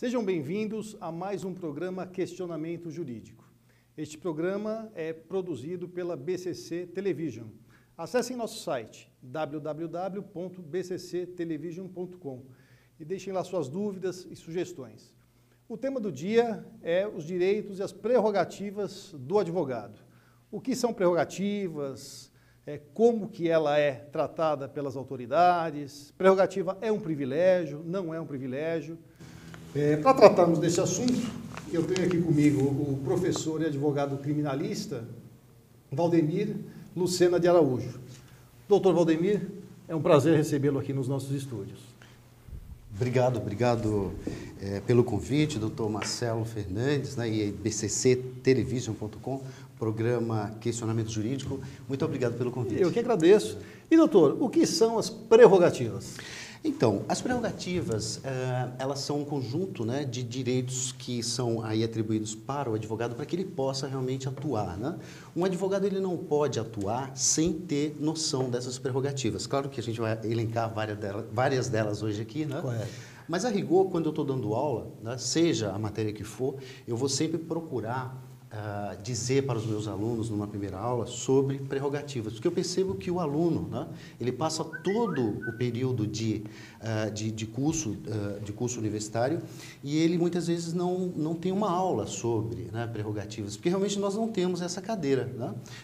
Sejam bem-vindos a mais um programa Questionamento Jurídico. Este programa é produzido pela BCC Television. Acessem nosso site www.bcctelevision.com e deixem lá suas dúvidas e sugestões. O tema do dia é os direitos e as prerrogativas do advogado. O que são prerrogativas, como que ela é tratada pelas autoridades, prerrogativa é um privilégio, não é um privilégio. Para tratarmos desse assunto, eu tenho aqui comigo o professor e advogado criminalista Valdemir Lucena de Araújo. Doutor Valdemir, é um prazer recebê-lo aqui nos nossos estúdios. Obrigado pelo convite, doutor Marcelo Fernandes, e bcctelevision.com, programa Questionamento Jurídico. Muito obrigado pelo convite. Eu que agradeço. E, doutor, o que são as prerrogativas? Então, as prerrogativas, elas são um conjunto, de direitos que são aí atribuídos para o advogado para que ele possa realmente atuar, Um advogado ele não pode atuar sem ter noção dessas prerrogativas. Claro que a gente vai elencar várias delas hoje aqui, Correto. Mas a rigor, quando eu estou dando aula, seja a matéria que for, eu vou sempre procurar dizer para os meus alunos numa primeira aula sobre prerrogativas, porque eu percebo que o aluno, ele passa todo o período de curso universitário e ele muitas vezes não tem uma aula sobre prerrogativas, porque realmente nós não temos essa cadeira.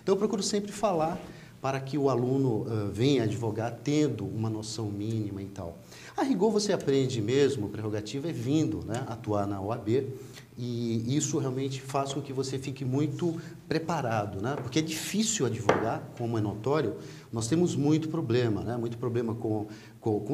Então eu procuro sempre falar para que o aluno venha advogar tendo uma noção mínima e tal. A rigor você aprende mesmo, prerrogativa é vindo atuar na OAB, e isso realmente faz com que você fique muito preparado, porque é difícil advogar, como é notório, nós temos muito problema, muito problema com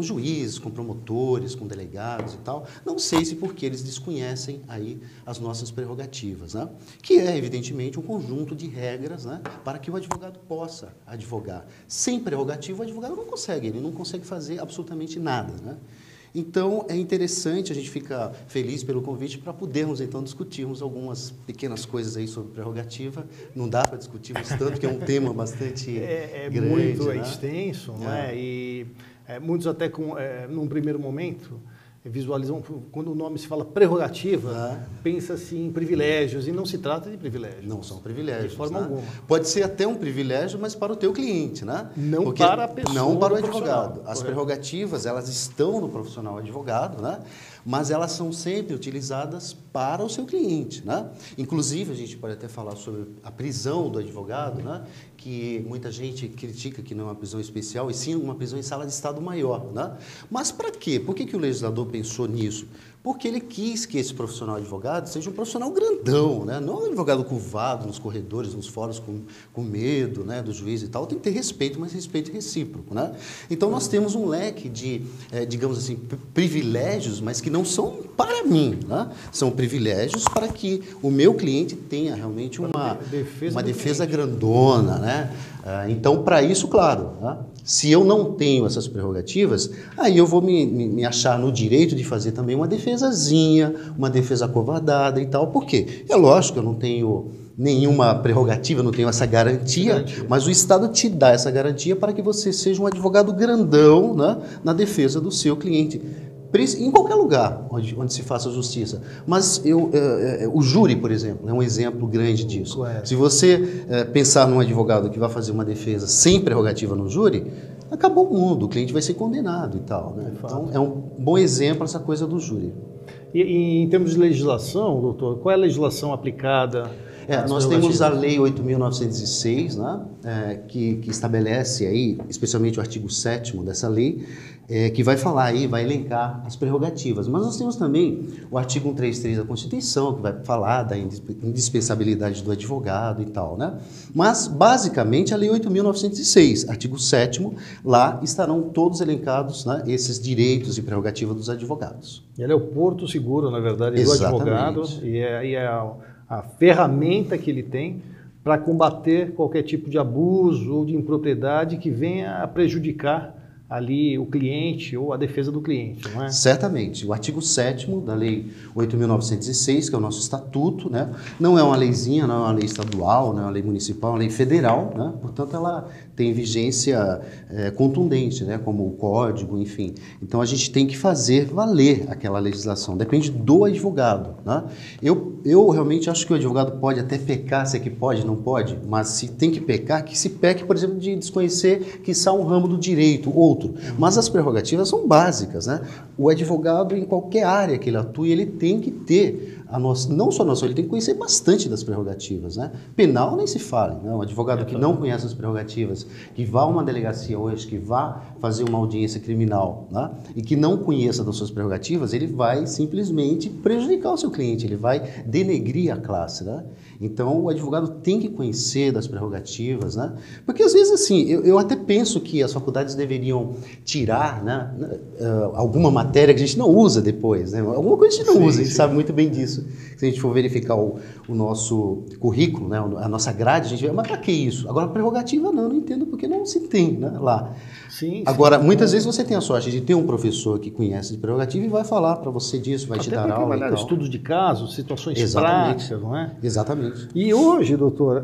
juízes, com promotores, com delegados e tal. Não sei se porque eles desconhecem aí as nossas prerrogativas, que é, evidentemente, um conjunto de regras para que o advogado possa advogar. Sem prerrogativa, o advogado não consegue, ele não consegue fazer absolutamente nada, Então, é interessante, a gente fica feliz pelo convite para podermos, então, discutirmos algumas pequenas coisas aí sobre prerrogativa. Não dá para discutirmos tanto, porque é um tema bastante grande. Muito extenso, E muitos até, num primeiro momento, visualizam, quando o nome se fala prerrogativa, pensa-se em privilégios, e não se trata de privilégios. Não são privilégios. De forma alguma. Pode ser até um privilégio, mas para o teu cliente, Não porque para a pessoa. Não para o advogado. As prerrogativas, elas estão no profissional advogado, mas elas são sempre utilizadas para o seu cliente, Inclusive, a gente pode até falar sobre a prisão do advogado, que muita gente critica que não é uma prisão especial, e sim uma prisão em sala de estado maior, Mas para quê? Por que o legislador pensou nisso? Porque ele quis que esse profissional advogado seja um profissional grandão, não um advogado curvado nos corredores, nos fóruns com medo do juiz e tal. Tem que ter respeito, mas respeito recíproco. Então, nós temos um leque de, digamos assim, privilégios, mas que não são para mim. São privilégios para que o meu cliente tenha realmente uma defesa grandona. Então, para isso, claro, se eu não tenho essas prerrogativas, aí eu vou me achar no direito de fazer também uma defesazinha, uma defesa acovardada e tal. Por quê? É lógico que eu não tenho nenhuma prerrogativa, não tenho essa garantia, mas o Estado te dá essa garantia para que você seja um advogado grandão na defesa do seu cliente. Em qualquer lugar onde se faça justiça. Mas o júri, por exemplo, é um exemplo grande disso. Se você pensar num advogado que vai fazer uma defesa sem prerrogativa no júri, acabou o mundo, o cliente vai ser condenado e tal. Então, é um bom exemplo essa coisa do júri. E em termos de legislação, doutor, qual é a legislação aplicada? Nós temos a Lei 8.906, que estabelece aí, especialmente o artigo 7º dessa lei, que vai falar aí, vai elencar as prerrogativas. Mas nós temos também o artigo 133 da Constituição, que vai falar da indispensabilidade do advogado e tal, Mas, basicamente, a Lei 8.906, artigo 7º, lá estarão todos elencados, esses direitos e prerrogativas dos advogados. Ele é o porto seguro, na verdade, do advogado, e é a ferramenta que ele tem para combater qualquer tipo de abuso ou de impropriedade que venha a prejudicar ali o cliente ou a defesa do cliente, não é? Certamente. O artigo 7º da Lei 8.906, que é o nosso estatuto, né? Não é uma leizinha, não é uma lei estadual, não é uma lei municipal, é uma lei federal, né? Portanto, ela tem vigência contundente, né? Como o código, enfim. Então, a gente tem que fazer valer aquela legislação. Depende do advogado, né? Eu realmente acho que o advogado pode até pecar, se é que pode, não pode, mas se tem que pecar, que se peque, por exemplo, de desconhecer que está um ramo do direito, outro. Mas as prerrogativas são básicas, né? O advogado, em qualquer área que ele atue, ele tem que ter não só a noção, ele tem que conhecer bastante das prerrogativas, né? Penal nem se fale, né? Um advogado que não conhece as prerrogativas, que vá a uma delegacia hoje, que vá fazer uma audiência criminal, né? E que não conheça das suas prerrogativas, ele vai simplesmente prejudicar o seu cliente, ele vai denegrir a classe, né? Então, o advogado tem que conhecer das prerrogativas, né? Porque, às vezes, assim, eu até penso que as faculdades deveriam tirar, né, alguma matéria que a gente não usa depois, né? Alguma coisa a gente não usa, a gente sabe muito bem disso. Se a gente for verificar o nosso currículo, né, a nossa grade, a gente vai, mas para que isso? Agora, prerrogativa não entendo porque não se tem, né, lá. Sim, agora, muitas vezes você tem a sorte de ter um professor que conhece de prerrogativa e vai falar para você disso, vai te dar aula e tal. Estudos de caso, situações práticas, não é? Exatamente. E hoje, doutor,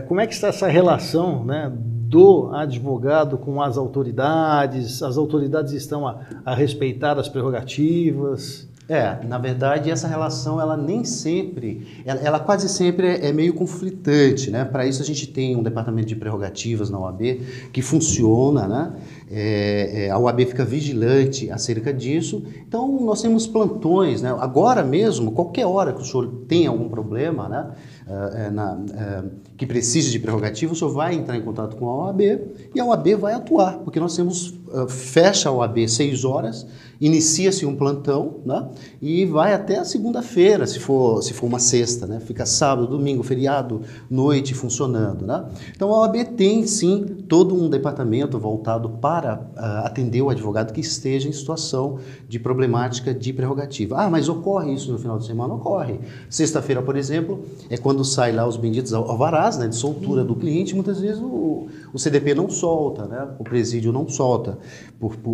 como é que está essa relação, né, do advogado com as autoridades? As autoridades estão a respeitar as prerrogativas? Na verdade, essa relação, ela nem sempre, ela quase sempre é meio conflitante, né? Para isso a gente tem um departamento de prerrogativas na OAB que funciona, né? A OAB fica vigilante acerca disso. Então, nós temos plantões, né? Agora mesmo, qualquer hora que o senhor tem algum problema, né? Que precise de prerrogativa, o senhor vai entrar em contato com a OAB e a OAB vai atuar, porque nós temos, fecha a OAB 6 horas, inicia-se um plantão, né? E vai até a segunda-feira, se for uma sexta, né? Fica sábado, domingo, feriado, noite funcionando, né? Então a OAB tem sim todo um departamento voltado para atender o advogado que esteja em situação de problemática de prerrogativa. Mas ocorre isso no final de semana? Ocorre. Sexta-feira, por exemplo, é quando sai lá os benditos alvarás, né, de soltura do cliente, muitas vezes o CDP não solta, né? O presídio não solta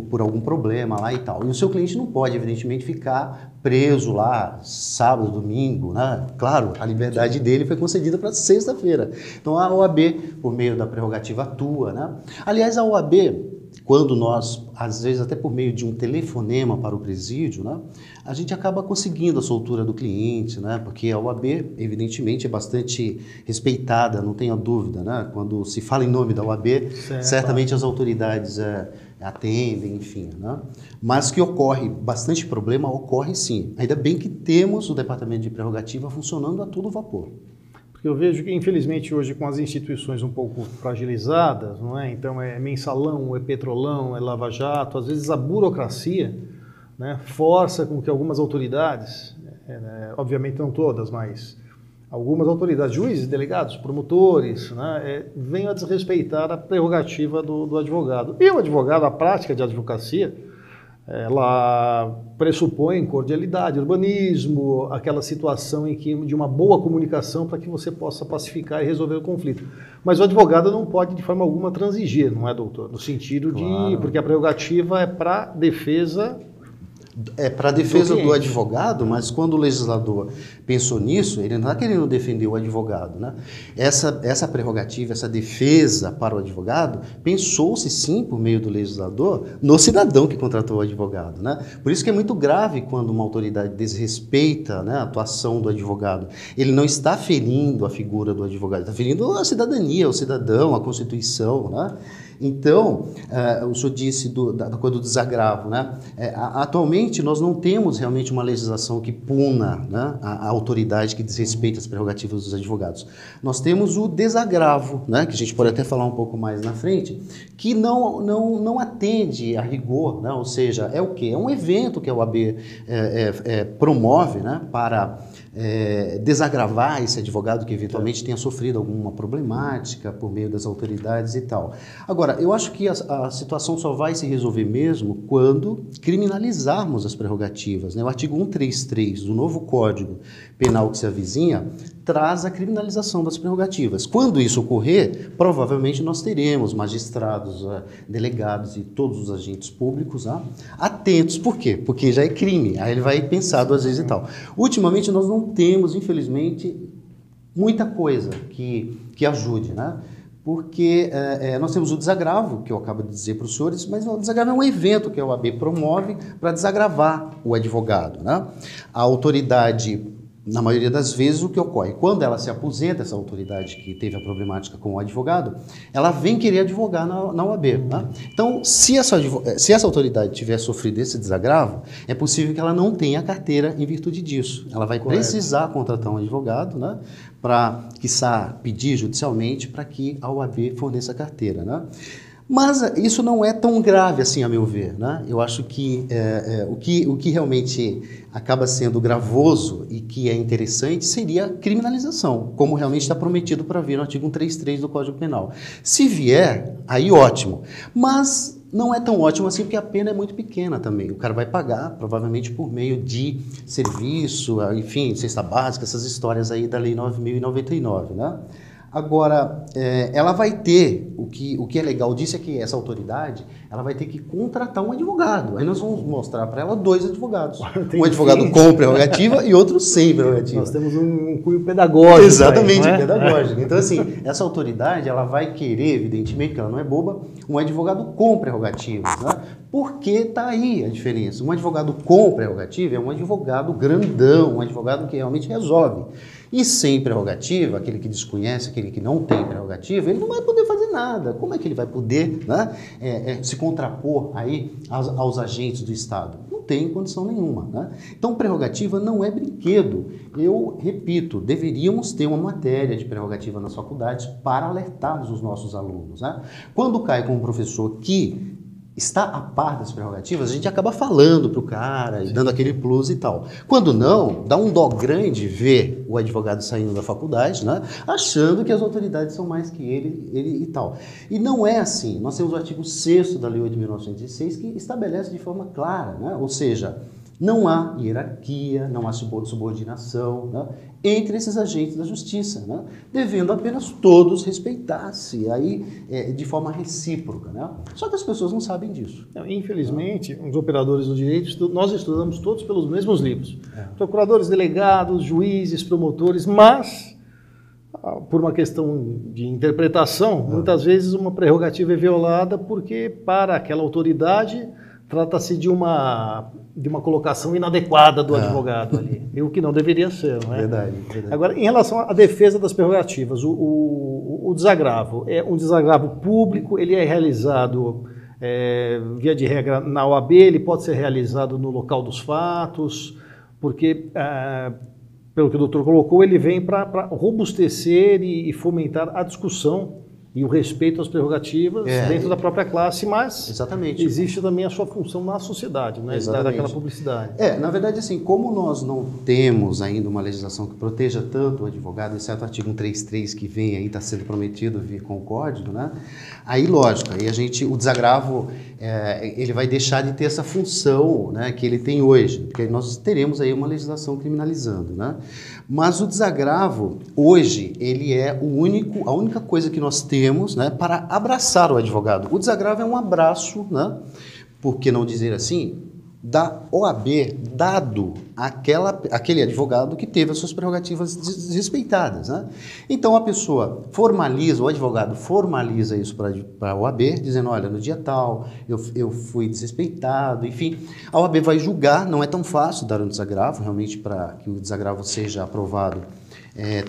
por algum problema lá e tal. E o seu cliente não pode, evidentemente, ficar preso lá sábado, domingo, né? Claro, a liberdade dele foi concedida para sexta-feira. Então a OAB, por meio da prerrogativa, atua, né? Aliás, a OAB, quando nós, às vezes até por meio de um telefonema para o presídio, né, a gente acaba conseguindo a soltura do cliente, né, porque a OAB, evidentemente, é bastante respeitada, não tenha dúvida, né? Quando se fala em nome da OAB, certamente as autoridades atendem, enfim, né? Mas que ocorre bastante problema, ocorre sim. Ainda bem que temos o departamento de prerrogativa funcionando a todo vapor. Porque eu vejo que, infelizmente, hoje com as instituições um pouco fragilizadas, não é? Então é mensalão, é petrolão, é lava-jato, às vezes a burocracia, né, força com que algumas autoridades, obviamente não todas, mas algumas autoridades, juízes, delegados, promotores, né, venham a desrespeitar a prerrogativa do advogado. E o advogado, a prática de advocacia, ela pressupõe cordialidade, urbanismo, aquela situação em que de uma boa comunicação para que você possa pacificar e resolver o conflito. Mas o advogado não pode de forma alguma transigir, não é, doutor? No sentido de... Porque a prerrogativa é para defesa... para a defesa do advogado, mas quando o legislador pensou nisso, ele não está querendo defender o advogado, né? Essa prerrogativa, essa defesa para o advogado, pensou-se sim, por meio do legislador, no cidadão que contratou o advogado, né? Por isso que é muito grave quando uma autoridade desrespeita, né, a atuação do advogado. Ele não está ferindo a figura do advogado, está ferindo a cidadania, o cidadão, a Constituição, né? Então, o senhor disse da coisa do desagravo, né? Atualmente, nós não temos realmente uma legislação que puna, né, a autoridade que desrespeita as prerrogativas dos advogados. Nós temos o desagravo, né, que a gente pode até falar um pouco mais na frente, que não atende a rigor, né? Ou seja, é o quê? É um evento que a OAB promove, né, para desagravar esse advogado que eventualmente tenha sofrido alguma problemática por meio das autoridades e tal. Agora, Agora, eu acho que a situação só vai se resolver mesmo quando criminalizarmos as prerrogativas, né? O artigo 133 do novo Código Penal que se avizinha traz a criminalização das prerrogativas. Quando isso ocorrer, provavelmente nós teremos magistrados, delegados e todos os agentes públicos atentos. Por quê? Porque já é crime, aí ele vai pensar duas vezes e tal. Ultimamente nós não temos, infelizmente, muita coisa que ajude, né? Porque nós temos o desagravo, que eu acabo de dizer para os senhores, mas o desagravo é um evento que a OAB promove para desagravar o advogado, né? A autoridade, na maioria das vezes, o que ocorre? Quando ela se aposenta, essa autoridade que teve a problemática com o advogado, ela vem querer advogar na OAB. Né? Então, se essa autoridade tiver sofrido esse desagravo, é possível que ela não tenha carteira em virtude disso. Ela vai precisar contratar um advogado, né? Para, quiçá, pedir judicialmente para que a OAB forneça a carteira, né? Mas isso não é tão grave assim, a meu ver, né? Eu acho que o que realmente acaba sendo gravoso e que é interessante seria a criminalização, como realmente está prometido para vir no artigo 133 do Código Penal. Se vier, aí ótimo. Mas não é tão ótimo assim, porque a pena é muito pequena também. O cara vai pagar, provavelmente, por meio de serviço, enfim, cesta básica, essas histórias aí da Lei 9.099, né? Agora, ela vai ter, o que é legal disso é que essa autoridade, ela vai ter que contratar um advogado. Aí nós vamos mostrar para ela 2 advogados. Um advogado com prerrogativa e outro sem prerrogativa. Nós temos um cunho pedagógico. Exatamente, aí, pedagógico. Então, assim, essa autoridade, ela vai querer, evidentemente, que ela não é boba, um advogado com prerrogativas, né? Porque está aí a diferença. Um advogado com prerrogativa é um advogado grandão, um advogado que realmente resolve. E sem prerrogativa, aquele que desconhece, aquele que não tem prerrogativa, ele não vai poder fazer nada. Como é que ele vai poder, né, se contrapor aí aos agentes do Estado? Não tem condição nenhuma, né? Então, prerrogativa não é brinquedo. Eu repito, deveríamos ter uma matéria de prerrogativa nas faculdades para alertarmos os nossos alunos, né? Quando cai com um professor que está a par das prerrogativas, a gente acaba falando para o cara e dando aquele plus e tal. Quando não, dá um dó grande ver o advogado saindo da faculdade, né, achando que as autoridades são mais que ele e tal. E não é assim. Nós temos o artigo 6º da Lei 8.906 que estabelece de forma clara, né, ou seja, não há hierarquia, não há subordinação, né, entre esses agentes da justiça, né, devendo apenas todos respeitar-se, aí de forma recíproca, né? Só que as pessoas não sabem disso. Infelizmente, os operadores do direito, nós estudamos todos pelos mesmos livros. Procuradores, delegados, juízes, promotores, mas, por uma questão de interpretação, muitas vezes uma prerrogativa é violada porque, para aquela autoridade, trata-se de uma colocação inadequada do advogado ali, o que não deveria ser, não é? Verdade. Agora, em relação à defesa das prerrogativas, o desagravo é um desagravo público, ele é realizado, via de regra, na OAB, ele pode ser realizado no local dos fatos, porque, pelo que o doutor colocou, ele vem para robustecer e fomentar a discussão e o respeito às prerrogativas dentro da própria classe, mas exatamente. Existe também a sua função na sociedade, né? Daquela publicidade. Na verdade, assim, como nós não temos ainda uma legislação que proteja tanto o advogado, exceto o artigo 133 que vem aí, está sendo prometido vir com o código, né? Aí, lógico, aí o desagravo, ele vai deixar de ter essa função, né, que ele tem hoje, porque nós teremos aí uma legislação criminalizando, né? Mas o desagravo, hoje, ele é a única coisa que nós temos, né, para abraçar o advogado. O desagravo é um abraço, né, por que não dizer assim, da OAB, dado aquele advogado que teve as suas prerrogativas desrespeitadas, né? Então, a pessoa formaliza, o advogado formaliza isso para a OAB, dizendo, olha, no dia tal, eu fui desrespeitado, enfim. A OAB vai julgar, não é tão fácil dar um desagravo, realmente, para que o desagravo seja aprovado,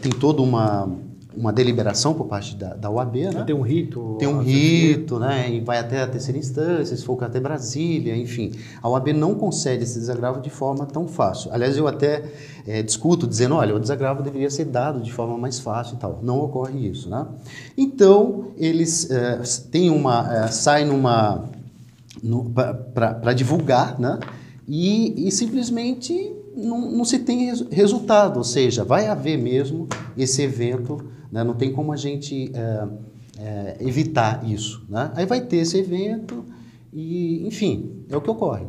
tem toda uma deliberação por parte da OAB, né? Tem um rito. Tem um rito, né? E vai até a terceira instância, se for até Brasília, enfim. A OAB não concede esse desagravo de forma tão fácil. Aliás, eu até discuto, dizendo, olha, o desagravo deveria ser dado de forma mais fácil e tal. Não ocorre isso, né? Então, eles saem para divulgar, né? E simplesmente não se tem resultado, ou seja, vai haver mesmo esse evento, né? Não tem como a gente evitar isso, né? Aí vai ter esse evento e, enfim, é o que ocorre.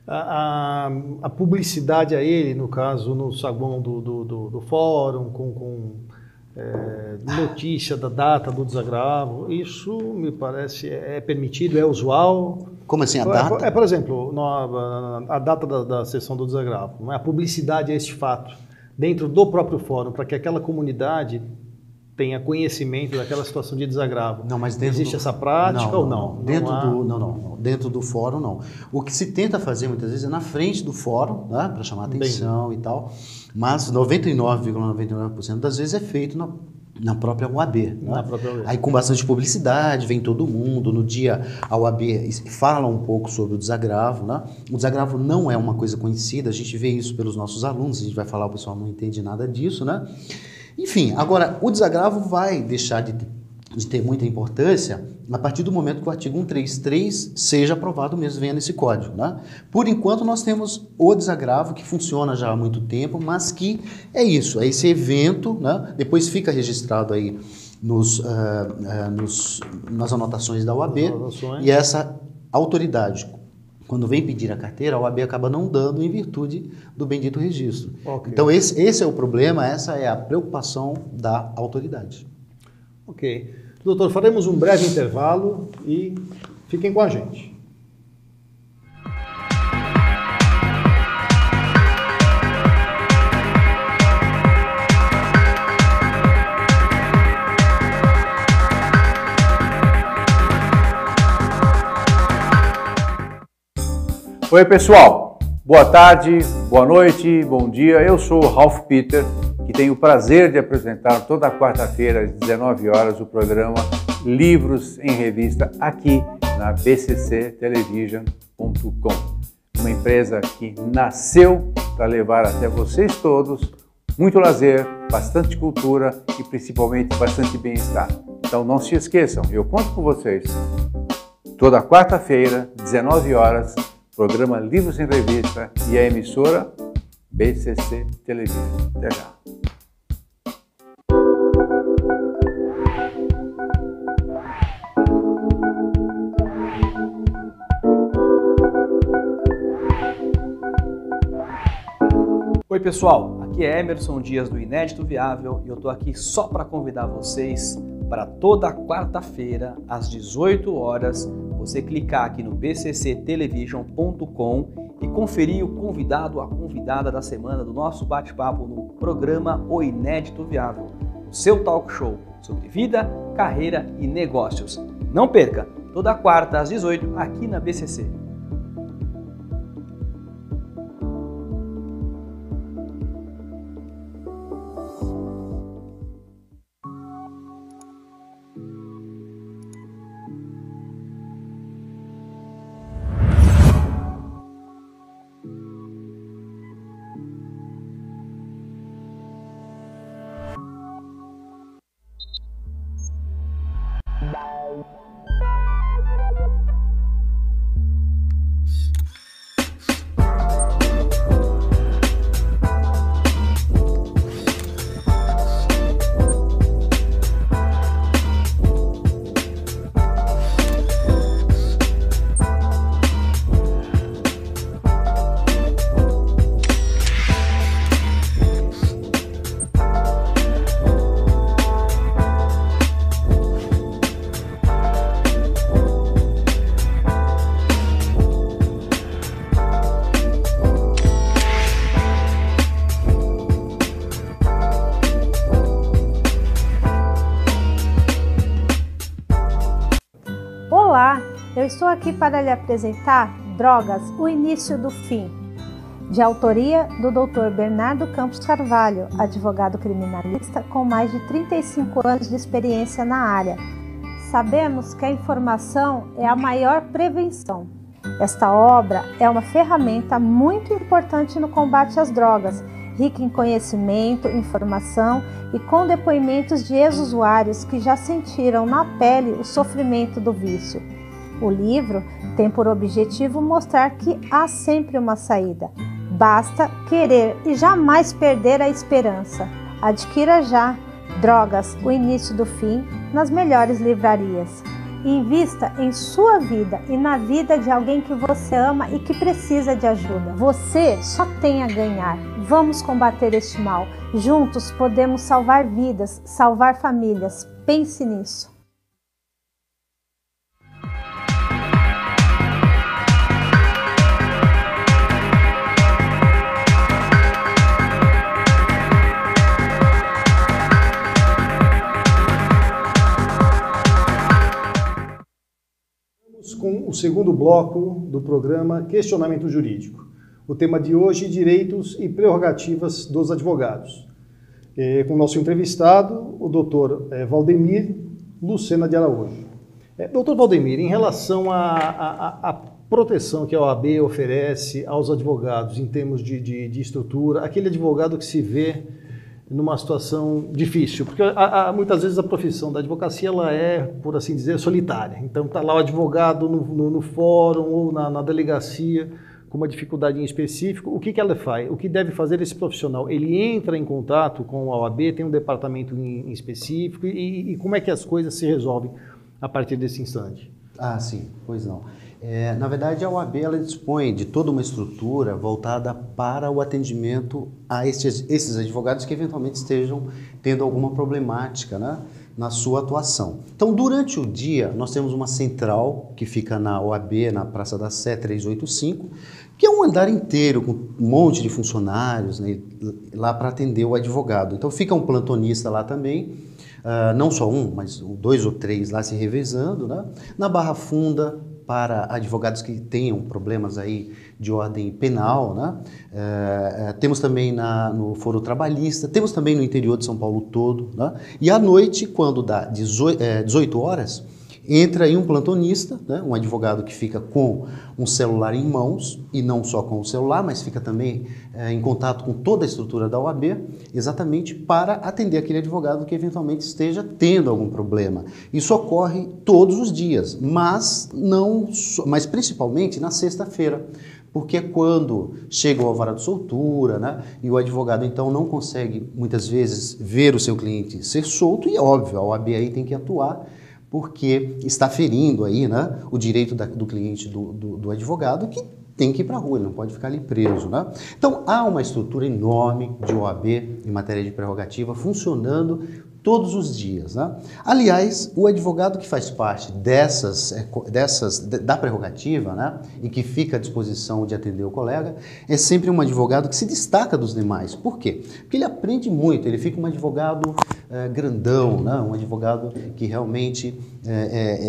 A publicidade a ele, no caso, no saguão do fórum, com notícia da data do desagravo, isso me parece é permitido, é usual. Como assim, a data? Por exemplo, a data da sessão do desagravo, não é? A publicidade a este fato dentro do próprio fórum, para que aquela comunidade tenha conhecimento daquela situação de desagravo. Não, mas existe essa prática ou não? Dentro do fórum, não. O que se tenta fazer muitas vezes é na frente do fórum, né, para chamar atenção e tal, mas 99,99% das vezes é feito na própria UAB. Né? Na própria UAB. Aí com bastante publicidade, vem todo mundo. No dia a UAB fala um pouco sobre o desagravo. Né? O desagravo não é uma coisa conhecida, a gente vê isso pelos nossos alunos, a gente vai falar, o pessoal não entende nada disso, né? Enfim, agora, o desagravo vai deixar de ter muita importância a partir do momento que o artigo 133 seja aprovado mesmo, venha nesse código. Né? Por enquanto, nós temos o desagravo, que funciona já há muito tempo, mas que é isso, é esse evento, né? Depois fica registrado aí nas anotações da UAB, e essa autoridade, quando vem pedir a carteira, a OAB acaba não dando em virtude do bendito registro. Okay. Então, esse é o problema, essa é a preocupação da autoridade. Ok. Doutor, faremos um breve intervalo e fiquem com a gente. Oi pessoal, boa tarde, boa noite, bom dia. Eu sou o Ralph Peter, que tenho o prazer de apresentar toda quarta-feira às 19 horas o programa Livros em Revista aqui na bcctelevision.com. Uma empresa que nasceu para levar até vocês todos muito lazer, bastante cultura e principalmente bastante bem-estar. Então não se esqueçam, eu conto com vocês. Toda quarta-feira, 19 horas, programa Livros em Revista e a emissora BCC Televisão. Até já. Oi pessoal, aqui é Emerson Dias do Inédito Viável e eu tô aqui só para convidar vocês para toda quarta-feira às 18 horas você clicar aqui no bcctelevision.com e conferir o convidado, a convidada da semana do nosso bate-papo no programa O Inédito Viável, o seu talk show sobre vida, carreira e negócios. Não perca, toda quarta às 18 aqui na BCC. Olá, eu estou aqui para lhe apresentar Drogas, o Início do Fim, de autoria do Dr. Bernardo Campos Carvalho, advogado criminalista com mais de 35 anos de experiência na área. Sabemos que a informação é a maior prevenção. Esta obra é uma ferramenta muito importante no combate às drogas, rica em conhecimento, informação e com depoimentos de ex-usuários que já sentiram na pele o sofrimento do vício. O livro tem por objetivo mostrar que há sempre uma saída. Basta querer e jamais perder a esperança. Adquira já Drogas, o início do fim, nas melhores livrarias. Invista em sua vida e na vida de alguém que você ama e que precisa de ajuda. Você só tem a ganhar. Vamos combater este mal. Juntos podemos salvar vidas, salvar famílias. Pense nisso. Com o segundo bloco do programa Questionamento Jurídico. O tema de hoje, direitos e prerrogativas dos advogados. Com o nosso entrevistado, o doutor Valdemir Lucena de Araújo. Doutor Valdemir, em relação à proteção que a OAB oferece aos advogados em termos de estrutura, aquele advogado que se vê numa situação difícil, porque muitas vezes a profissão da advocacia ela é, por assim dizer, solitária. Então está lá o advogado no fórum ou na delegacia com uma dificuldade em específico. O que ela faz? O que deve fazer esse profissional? Ele entra em contato com a OAB, tem um departamento em específico e como é que as coisas se resolvem a partir desse instante? Ah, sim, pois não. Na verdade, a OAB ela dispõe de toda uma estrutura voltada para o atendimento a esses advogados que eventualmente estejam tendo alguma problemática, né, na sua atuação. Então, durante o dia, nós temos uma central que fica na OAB, na Praça da Sé 385, que é um andar inteiro com um monte de funcionários, né, lá para atender o advogado. Então, fica um plantonista lá também, não só um, mas 2 ou 3 lá se revezando, né? Na Barra Funda, para advogados que tenham problemas aí de ordem penal, né? Temos também no Foro Trabalhista, temos também no interior de São Paulo todo, né? E à noite, quando dá 18 horas, entra aí um plantonista, né? Um advogado que fica com um celular em mãos, e não só com o celular, mas fica também em contato com toda a estrutura da OAB, exatamente para atender aquele advogado que eventualmente esteja tendo algum problema. Isso ocorre todos os dias, mas principalmente na sexta-feira, porque é quando chega o alvará de soltura, né? E o advogado então não consegue muitas vezes ver o seu cliente ser solto, e é óbvio, a OAB aí tem que atuar, porque está ferindo aí, né, o direito do cliente do advogado, que tem que ir para a rua, ele não pode ficar ali preso, né? Então, há uma estrutura enorme de OAB em matéria de prerrogativa funcionando todos os dias, né? Aliás, o advogado que faz parte da prerrogativa, né, e que fica à disposição de atender o colega, é sempre um advogado que se destaca dos demais. Por quê? Porque ele aprende muito, ele fica um advogado grandão, né? Um advogado que realmente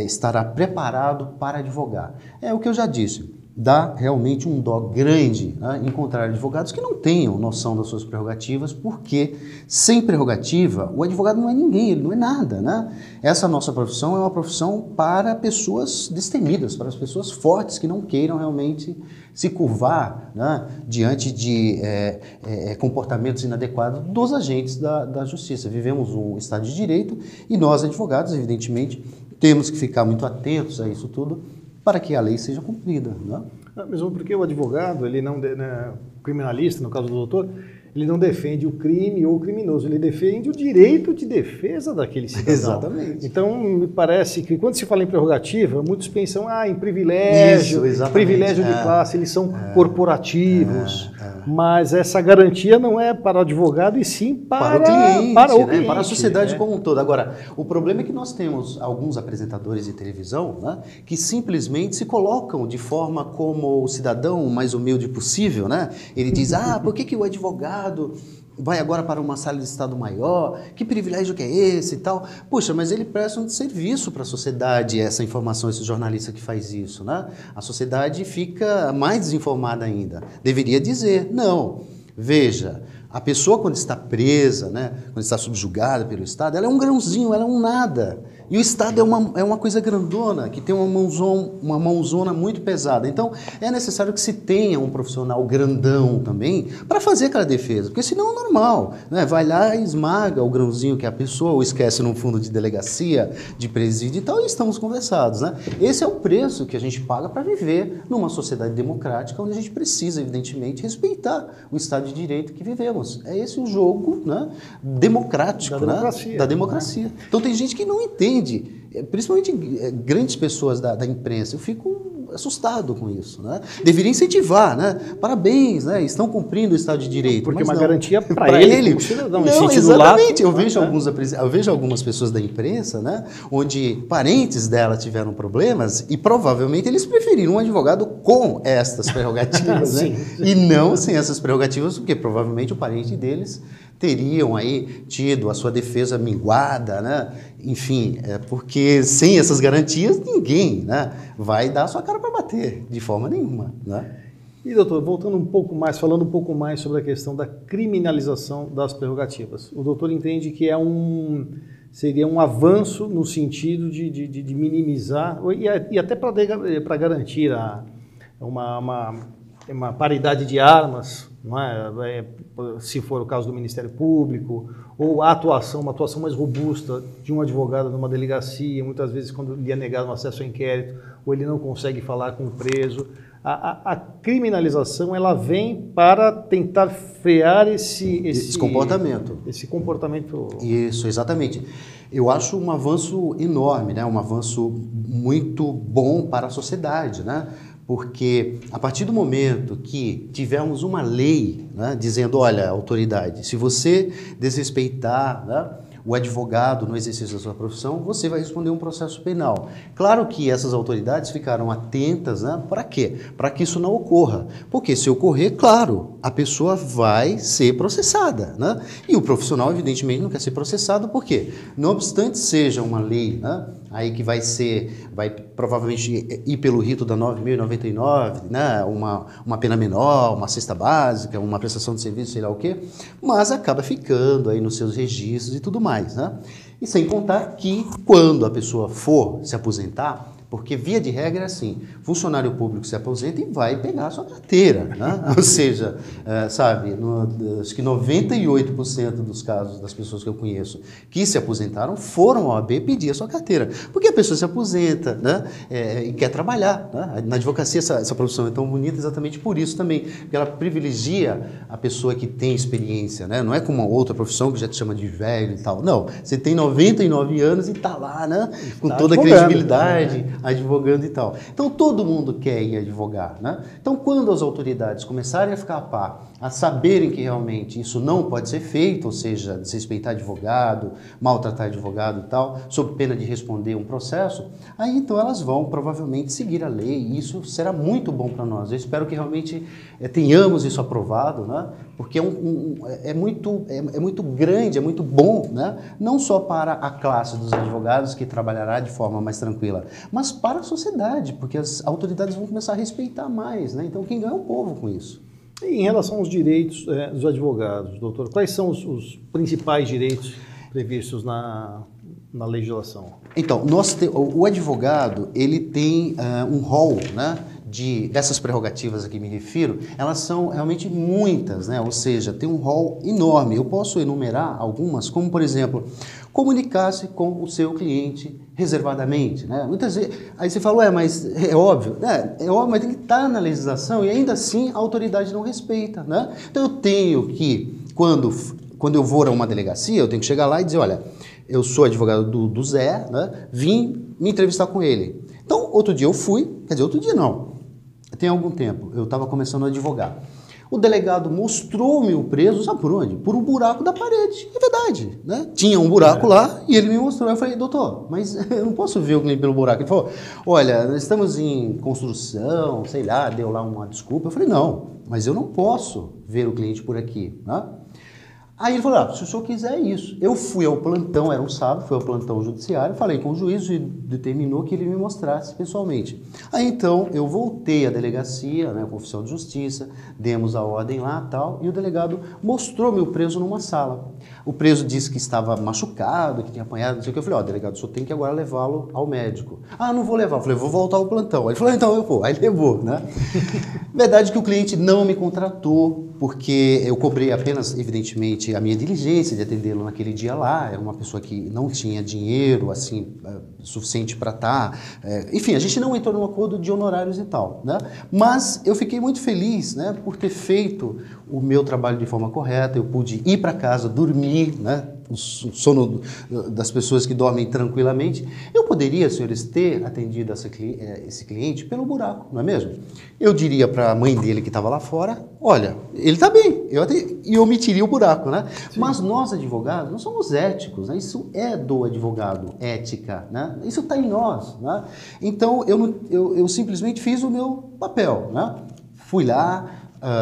estará preparado para advogar. É o que eu já disse. Dá realmente um dó grande, né, encontrar advogados que não tenham noção das suas prerrogativas, porque sem prerrogativa o advogado não é ninguém, ele não é nada, né? Essa nossa profissão é uma profissão para pessoas destemidas, para as pessoas fortes que não queiram realmente se curvar, né, diante de comportamentos inadequados dos agentes da justiça. Vivemos um Estado de Direito e nós, advogados, evidentemente, temos que ficar muito atentos a isso tudo, para que a lei seja cumprida, né? Mesmo porque o advogado, ele não, né, o criminalista, no caso do doutor, ele não defende o crime ou o criminoso, ele defende o direito de defesa daquele cidadão. Exatamente. Então, me parece que quando se fala em prerrogativa, muitos pensam em privilégio, privilégio de classe, eles são corporativos, mas essa garantia não é para o advogado e sim para o cliente, né? Para a sociedade como um todo. Agora, o problema é que nós temos alguns apresentadores de televisão, né, que simplesmente se colocam de forma como o cidadão mais humilde possível, né? Ele diz, por que o advogado vai agora para uma sala de Estado maior, que privilégio que é esse e tal? Puxa, mas ele presta um serviço para a sociedade, essa informação, esse jornalista que faz isso, né? A sociedade fica mais desinformada ainda. Deveria dizer, não, veja, a pessoa quando está presa, né, quando está subjugada pelo Estado, ela é um grãozinho, ela é um nada. E o Estado é uma coisa grandona, que tem uma mãozona muito pesada. Então, é necessário que se tenha um profissional grandão também para fazer aquela defesa, porque senão é normal, né? Vai lá e esmaga o grãozinho que é a pessoa, ou esquece num fundo de delegacia, de presídio e tal, e estamos conversados, né? Esse é o preço que a gente paga para viver numa sociedade democrática, onde a gente precisa, evidentemente, respeitar o Estado de Direito que vivemos. É esse o jogo, né, democrático, da democracia. Então tem gente que não entende, principalmente grandes pessoas da imprensa. Eu fico assustado com isso, né? Deveria incentivar, né? Parabéns, né? Estão cumprindo o Estado de Direito. Porque é uma não. garantia para ele, como cidadão. Não, exatamente. Eu vejo algumas pessoas da imprensa, né? Onde parentes dela tiveram problemas e provavelmente eles preferiram um advogado com estas prerrogativas, né? E não sem essas prerrogativas, porque provavelmente o parente deles teriam aí tido a sua defesa minguada, né? Enfim, porque sem essas garantias ninguém, né, vai dar a sua cara para bater, de forma nenhuma, né? E, doutor, voltando um pouco mais, falando um pouco mais sobre a questão da criminalização das prerrogativas. O doutor entende que seria um avanço no sentido de minimizar, e até para garantir uma paridade de armas, não é? Se for o caso do Ministério Público, ou uma atuação mais robusta de um advogado numa delegacia, muitas vezes quando lhe é negado um acesso ao inquérito, ou ele não consegue falar com o preso. A criminalização, ela vem para tentar frear esse comportamento. Esse comportamento. Isso, exatamente. Eu acho um avanço enorme, né? Um avanço muito bom para a sociedade, né? Porque a partir do momento que tivermos uma lei, né, dizendo, olha, autoridade, se você desrespeitar, né, o advogado no exercício da sua profissão, você vai responder um processo penal. Claro que essas autoridades ficaram atentas, né, para quê? Para que isso não ocorra. Porque se ocorrer, claro, a pessoa vai ser processada, né? E o profissional, evidentemente, não quer ser processado, por quê? Não obstante seja uma lei, né, aí que vai provavelmente ir pelo rito da 9.099, né? Uma pena menor, uma cesta básica, uma prestação de serviço, sei lá o quê, mas acaba ficando aí nos seus registros e tudo mais, né? E sem contar que quando a pessoa for se aposentar, porque via de regra é assim, funcionário público se aposenta e vai pegar a sua carteira, né? Ou seja, acho que 98% dos casos das pessoas que eu conheço que se aposentaram foram ao OAB pedir a sua carteira, porque a pessoa se aposenta, né? E quer trabalhar, né? Na advocacia essa profissão é tão bonita exatamente por isso também, porque ela privilegia a pessoa que tem experiência, né? Não é como uma outra profissão que já te chama de velho e tal, não, você tem 99 anos e está lá, né? Com toda a credibilidade, advogando e tal. Então, todo mundo quer ir advogar, né? Então, quando as autoridades começarem a ficar a par, a saberem que realmente isso não pode ser feito, ou seja, desrespeitar advogado, maltratar advogado e tal, sob pena de responder um processo, aí então elas vão provavelmente seguir a lei e isso será muito bom para nós. Eu espero que realmente tenhamos isso aprovado, né? Porque é muito grande, é muito bom, né? Não só para a classe dos advogados que trabalhará de forma mais tranquila, mas para a sociedade, porque as autoridades vão começar a respeitar mais, né? Então quem ganha é o povo com isso. E em relação aos direitos dos advogados, doutor, quais são os principais direitos previstos na legislação? Então, o advogado, ele tem um rol, né, dessas prerrogativas a que me refiro, elas são realmente muitas, né? Ou seja, tem um rol enorme. Eu posso enumerar algumas, como, por exemplo, comunicar-se com o seu cliente reservadamente, né? Muitas vezes, aí você fala, mas é óbvio, mas tem que estar na legislação e ainda assim a autoridade não respeita, né? Então eu tenho que, quando eu vou a uma delegacia, eu tenho que chegar lá e dizer, olha, eu sou advogado do Zé, né? Vim me entrevistar com ele. Então, outro dia eu fui, quer dizer, outro dia não, tem algum tempo, eu estava começando a advogar. O delegado mostrou-me o preso, sabe por onde? Por um buraco da parede. É verdade, né? Tinha um buraco lá e ele me mostrou. Eu falei, doutor, mas eu não posso ver o cliente pelo buraco. Ele falou, olha, nós estamos em construção, sei lá, deu lá uma desculpa. Eu falei, não, mas eu não posso ver o cliente por aqui, né? Aí ele falou, se o senhor quiser isso. Eu fui ao plantão, era um sábado, fui ao plantão judiciário, falei com o juiz e determinou que ele me mostrasse pessoalmente. Aí então eu voltei à delegacia, né, com o oficial de justiça, demos a ordem lá e tal, e o delegado mostrou meu preso numa sala. o preso disse que estava machucado, que tinha apanhado, não sei o que. Eu falei, ó, delegado, o senhor tem que agora levá-lo ao médico. Ah, não vou levar. Eu falei, vou voltar ao plantão. Aí ele falou, então eu vou. Aí levou, né? Verdade que o cliente não me contratou, porque eu cobrei apenas, evidentemente, a minha diligência de atendê-lo naquele dia lá. Era uma pessoa que não tinha dinheiro, assim, suficiente para estar. Enfim, a gente não entrou num acordo de honorários e tal, né? Mas eu fiquei muito feliz, né, por ter feito o meu trabalho de forma correta. Eu pude ir para casa, dormir, né? O sono das pessoas que dormem tranquilamente. Eu poderia, senhores, ter atendido esse cliente pelo buraco, não é mesmo? Eu diria para a mãe dele que estava lá fora, olha, ele está bem, e eu omitiria o buraco, né? Sim. Mas nós, advogados, nós somos éticos, né? Isso é do advogado, ética, né? Isso está em nós, né? Então, eu simplesmente fiz o meu papel, né? Fui lá,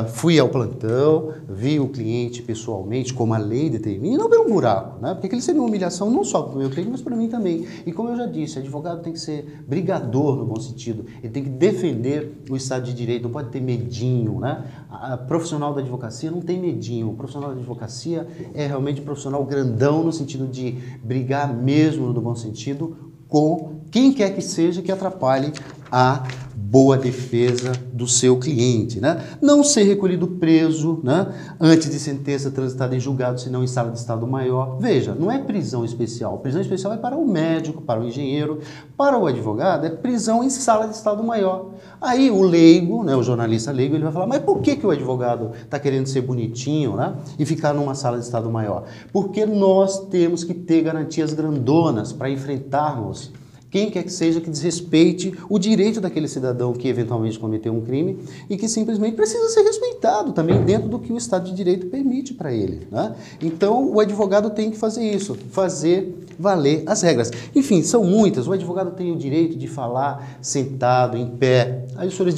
fui ao plantão, vi o cliente pessoalmente, como a lei determina, e não pelo buraco, né? Porque aquilo seria uma humilhação não só para o meu cliente, mas para mim também. E como eu já disse, advogado tem que ser brigador no bom sentido, ele tem que defender o Estado de Direito, não pode ter medinho, né? A profissional da advocacia não tem medinho, o profissional da advocacia é realmente um profissional grandão no sentido de brigar mesmo no bom sentido com quem quer que seja que atrapalhe a boa defesa do seu cliente, né? Não ser recolhido preso, né, antes de sentença transitada em julgado, senão em sala de estado maior. Veja, não é prisão especial. Prisão especial é para o médico, para o engenheiro, para o advogado é prisão em sala de estado maior. Aí o leigo, né, o jornalista leigo, ele vai falar, mas por que o advogado está querendo ser bonitinho, né, e ficar numa sala de estado maior? Porque nós temos que ter garantias grandonas para enfrentarmos quem quer que seja que desrespeite o direito daquele cidadão que eventualmente cometeu um crime e que simplesmente precisa ser respeitado também dentro do que o Estado de Direito permite para ele, né? Então, o advogado tem que fazer isso, fazer valer as regras. Enfim, são muitas. O advogado tem o direito de falar sentado, em pé. Aí os senhores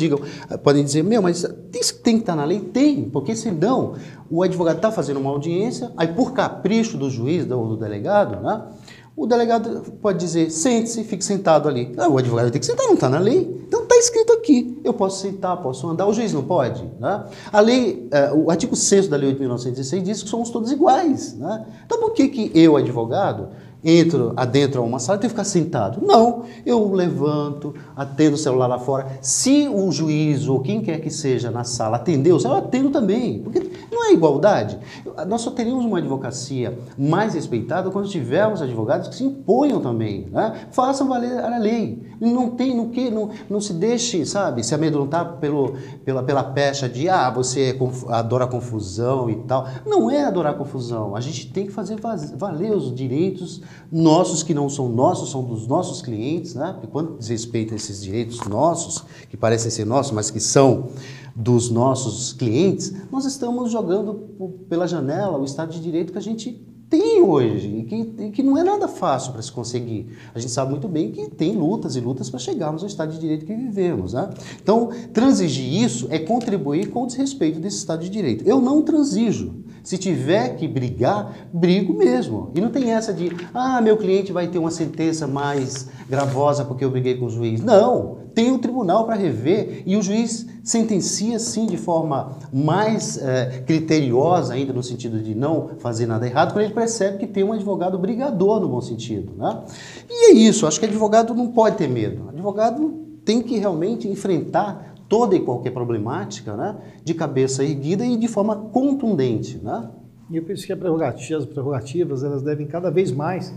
podem dizer, mas isso tem que estar na lei? Tem, porque senão o advogado está fazendo uma audiência, aí por capricho do juiz ou do delegado, né? O delegado pode dizer, sente-se, fique sentado ali. O advogado tem que sentar, não está na lei. Então está escrito aqui, eu posso sentar, posso andar, o juiz não pode, né? A lei, o artigo 6º da lei 8.916 diz que somos todos iguais, né? Então por que eu, advogado, entro adentro a uma sala e tenho que ficar sentado? Não, eu levanto, atendo o celular lá fora. Se o juiz ou quem quer que seja na sala atender o celular, eu atendo também, porque não é igualdade. Nós só teríamos uma advocacia mais respeitada quando tivermos advogados que se imponham também, né? Façam valer a lei. Não se deixe, sabe, se amedrontar pela pecha de você adora a confusão e tal. Não é adorar a confusão. A gente tem que fazer valer os direitos nossos, que não são nossos, são dos nossos clientes, né? Porque quando desrespeita esses direitos nossos, que parecem ser nossos, mas que são dos nossos clientes, nós estamos jogando pela janela o Estado de Direito que a gente tem hoje e que não é nada fácil para se conseguir. A gente sabe muito bem que tem lutas e lutas para chegarmos ao Estado de Direito que vivemos, né? Então, transigir isso é contribuir com o desrespeito desse Estado de Direito. Eu não transijo. Se tiver que brigar, brigo mesmo. E não tem essa de, meu cliente vai ter uma sentença mais gravosa porque eu briguei com o juiz. Não, tem o tribunal para rever e o juiz sentencia, sim, de forma mais criteriosa ainda, no sentido de não fazer nada errado, quando ele percebe que tem um advogado brigador no bom sentido, né? E é isso, acho que advogado não pode ter medo. Advogado tem que realmente enfrentar toda e qualquer problemática, né, de cabeça erguida e de forma contundente, né? E eu penso que as prerrogativas elas devem cada vez mais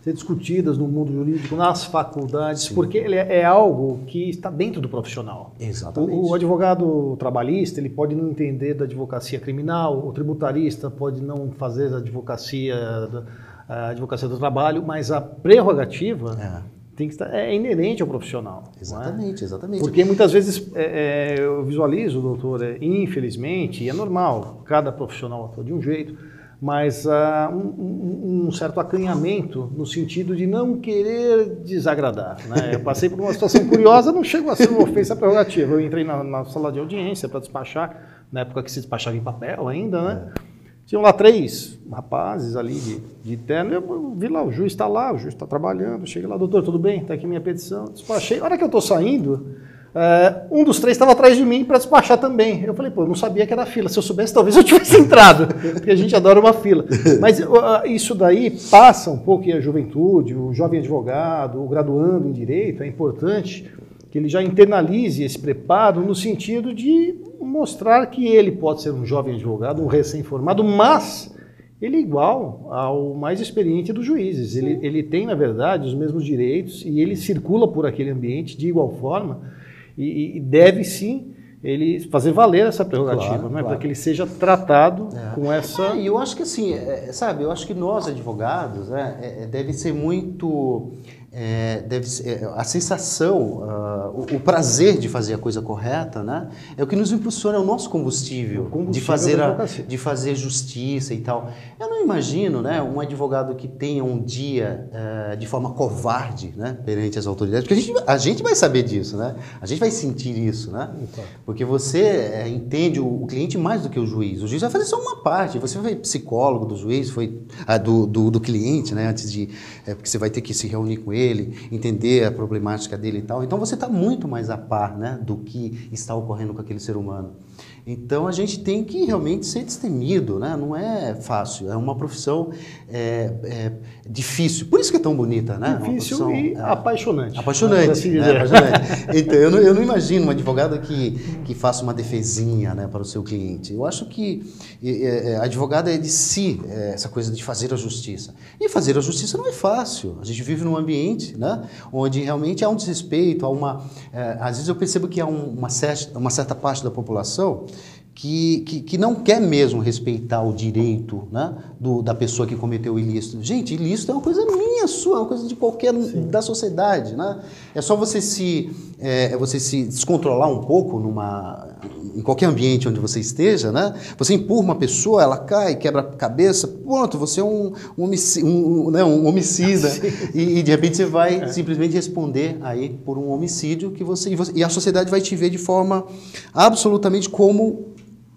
ser discutidas no mundo jurídico, nas faculdades, sim, porque é algo que está dentro do profissional. Exatamente. O advogado trabalhista, ele pode não entender da advocacia criminal, o tributarista pode não fazer a advocacia do trabalho, mas a prerrogativa tem que estar, é inerente ao profissional. Exatamente, exatamente. Porque muitas vezes eu visualizo, doutor, infelizmente, e é normal, cada profissional atua de um jeito, mas um certo acanhamento no sentido de não querer desagradar, né? Eu passei por uma situação curiosa, não chego a ser uma ofensa prerrogativa. Eu entrei na sala de audiência para despachar, na época que se despachava em papel ainda, né? Tinham lá 3 rapazes ali de terno, eu vi lá, o juiz está lá, o juiz está trabalhando, cheguei lá, doutor, tudo bem? Está aqui minha petição, despachei. A hora que eu estou saindo, Um dos 3 estava atrás de mim para despachar também. Eu falei, pô, eu não sabia que era fila. Se eu soubesse, talvez eu tivesse entrado, porque a gente adora uma fila. Mas isso daí passa um pouco a juventude, o jovem advogado, o graduando em direito. É importante que ele já internalize esse preparo no sentido de mostrar que ele pode ser um jovem advogado, um recém-formado, mas ele é igual ao mais experiente dos juízes. Ele tem, na verdade, os mesmos direitos e ele circula por aquele ambiente de igual forma e deve, sim, ele fazer valer essa prerrogativa, Claro, não é? claro. Para que ele seja tratado com essa... E eu acho que assim, sabe, eu acho que nós advogados, né, deve ser muito... a sensação, o prazer de fazer a coisa correta, né, é o que nos impulsiona, é o nosso combustível, de fazer justiça e tal. Eu não imagino, né, um advogado que tenha um dia de forma covarde, né, perante as autoridades, porque a gente vai saber disso, né, a gente vai sentir isso, né, porque você entende o cliente mais do que o juiz vai fazer só uma parte, você foi psicólogo do juiz, do cliente, né, antes de, porque você vai ter que se reunir com ele, entender a problemática dele e tal. Então você está muito mais a par, né, do que está ocorrendo com aquele ser humano. Então a gente tem que realmente ser destemido, né? Não é fácil, é uma profissão difícil. Por isso que é tão bonita, né? Difícil e apaixonante. Apaixonante, Assim né? Apaixonante. Então eu não imagino um advogado que faça uma defesinha, né, para o seu cliente. Eu acho que advogado é de si, essa coisa de fazer a justiça. E fazer a justiça não é fácil. A gente vive num ambiente, né, onde realmente há um desrespeito, às vezes eu percebo que há uma certa parte da população que não quer mesmo respeitar o direito, né, da pessoa que cometeu o ilícito. Gente, ilícito é uma coisa minha, sua, é uma coisa de qualquer da sociedade, né? É só você se descontrolar um pouco em qualquer ambiente onde você esteja, né? Você empurra uma pessoa, ela cai, quebra a cabeça, pronto, você é um homicida e de repente você vai simplesmente responder aí por um homicídio e a sociedade vai te ver de forma absolutamente como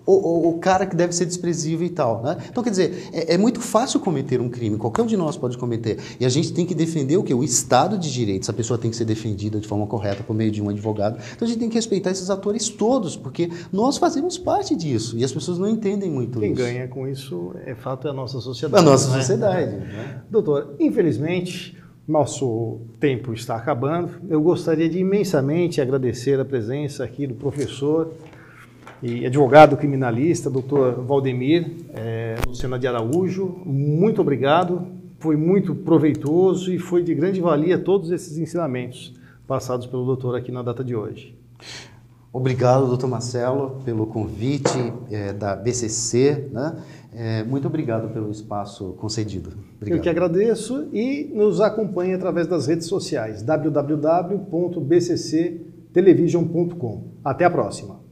o cara que deve ser desprezível e tal, né? Então, quer dizer, é muito fácil cometer um crime, qualquer um de nós pode cometer. E a gente tem que defender o quê? O Estado de Direito. Essa pessoa tem que ser defendida de forma correta por meio de um advogado. Então, a gente tem que respeitar esses atores todos, porque nós fazemos parte disso. E as pessoas não entendem muito Quem isso. Quem ganha com isso, é a nossa sociedade. A nossa sociedade. Né? Doutor, infelizmente, nosso tempo está acabando. Eu gostaria de imensamente agradecer a presença aqui do professor e advogado criminalista, doutor Valdemir Lucena de Araújo. Muito obrigado, foi muito proveitoso e foi de grande valia todos esses ensinamentos passados pelo doutor aqui na data de hoje. Obrigado, doutor Marcelo, pelo convite da BCC, né? Muito obrigado pelo espaço concedido. Obrigado. Eu que agradeço e nos acompanhe através das redes sociais, www.bcctelevision.com. Até a próxima.